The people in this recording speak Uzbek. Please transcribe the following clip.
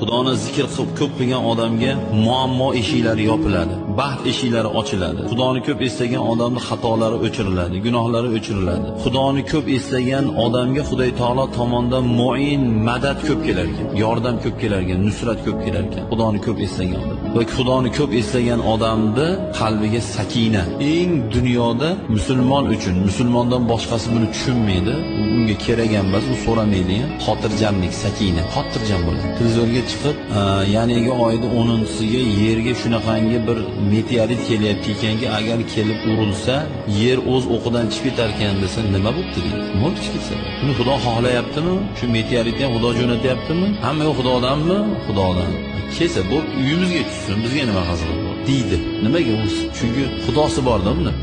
Xudoni zikr qilib ko'p qilgan odamga muammo eshiklari yopiladi, baxt eshiklari ochiladi. Xudoni ko'p eslagan odamning xatolari o'chiriladi, gunohlari o'chiriladi. Xudoni ko'p eslagan odamga Xudo taolo tomonidan muin, madad ko'p kelar ekan, yordam ko'p kelar ekan, nusrat ko'p kelar ekan. Xudoni ko'p eslagan odam. Va Xudoni ko'p eslagan odamni qalbiga sakina. Eng dunyoda musulmon uchun, musulmondan boshqasi buni tushunmaydi, unga kerak emas, u so'ramaydi ham. Xotirjamlik, sakina, xotirjam bo'ladi. Televizorga chiqib, ya'niga oyda 10-siga yerga shunaqangi bir meteorit kelyapti ekanki, agar kelib urilsa, yer o'z o'qidan chiqib ketar ekan desa, nima bo'pti deydi. Nima chiqib ketsa? Buni Xudo xohlayaptimi? Shu meteoritni ham Xudo jo'natyaptimi? Hamma Xudodanmi? Xudodan. Kelsa bu uyimizga tushsin, bizga nima hazil bor deydi. Nimaga u? Chunki Xudosi bor-da buni.